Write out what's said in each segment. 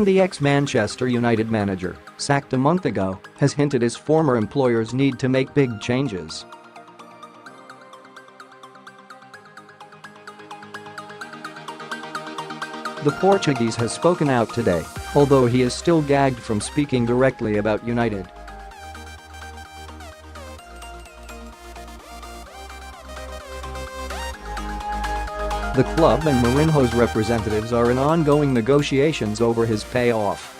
And the ex-Manchester United manager, sacked a month ago, has hinted his former employers need to make big changes. The Portuguese has spoken out today, although he is still gagged from speaking directly about United. The club and Mourinho's representatives are in ongoing negotiations over his payoff.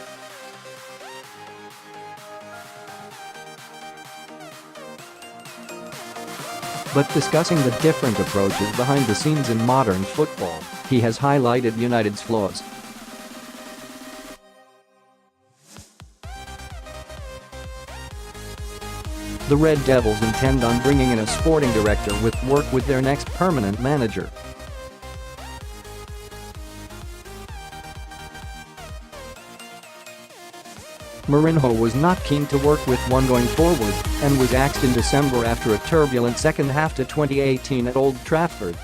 But discussing the different approaches behind the scenes in modern football, he has highlighted United's flaws. The Red Devils intend on bringing in a sporting director with work with their next permanent manager. Mourinho was not keen to work with one going forward and was axed in December after a turbulent second half to 2018 at Old Trafford.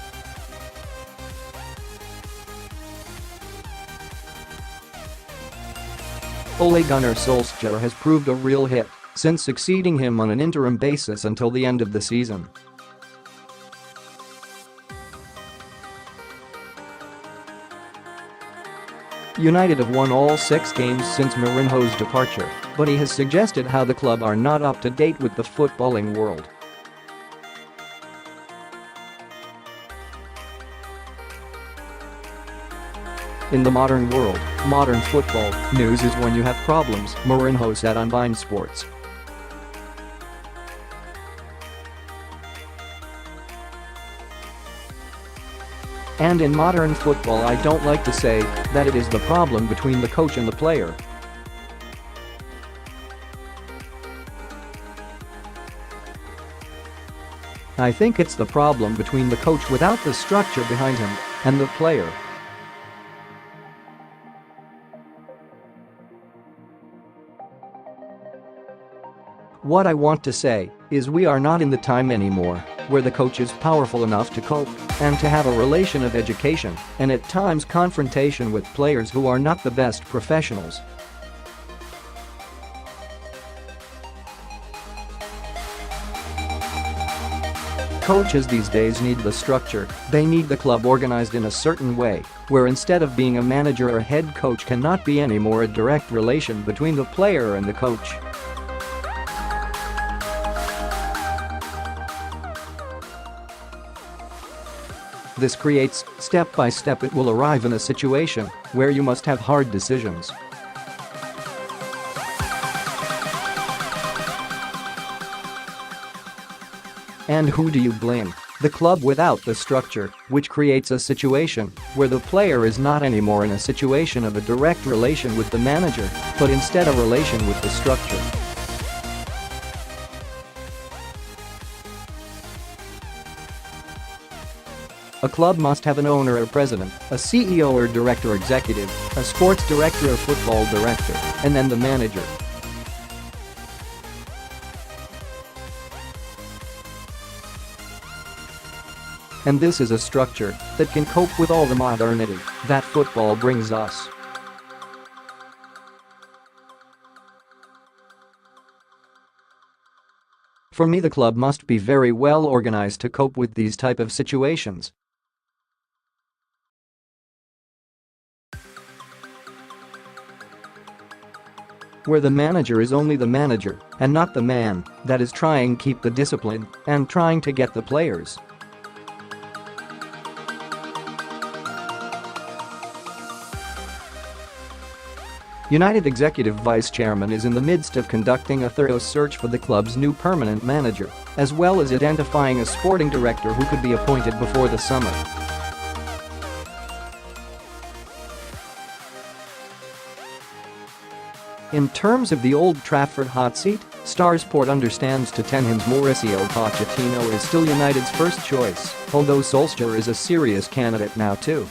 Ole Gunnar Solskjaer has proved a real hit since succeeding him on an interim basis until the end of the season. United have won all 6 games since Mourinho's departure, but he has suggested how the club are not up to date with the footballing world. In the modern world, modern football, news is when you have problems, Mourinho said on beIN Sports. And in modern football, I don't like to say that it is the problem between the coach and the player. I think it's the problem between the coach without the structure behind him and the player. What I want to say is we are not in the time anymore where the coach is powerful enough to cope and to have a relation of education and at times confrontation with players who are not the best professionals. Coaches these days need the structure, they need the club organized in a certain way, where instead of being a manager or head coach cannot be any more a direct relation between the player and the coach. This creates, step by step it will arrive in a situation where you must have hard decisions. And who do you blame? The club without the structure, which creates a situation where the player is not anymore in a situation of a direct relation with the manager, but instead a relation with the structure. A club must have an owner or president, a CEO or director executive, a sports director or football director, and then the manager. And this is a structure that can cope with all the modernity that football brings us. For me, the club must be very well organized to cope with these type of situations. Where the manager is only the manager and not the man that is trying to keep the discipline and trying to get the players. United Executive Vice Chairman is in the midst of conducting a thorough search for the club's new permanent manager, as well as identifying a sporting director who could be appointed before the summer. In terms of the Old Trafford hot seat, Starsport understands Tottenham's Mauricio Pochettino is still United's first choice, although Solskjaer is a serious candidate now too.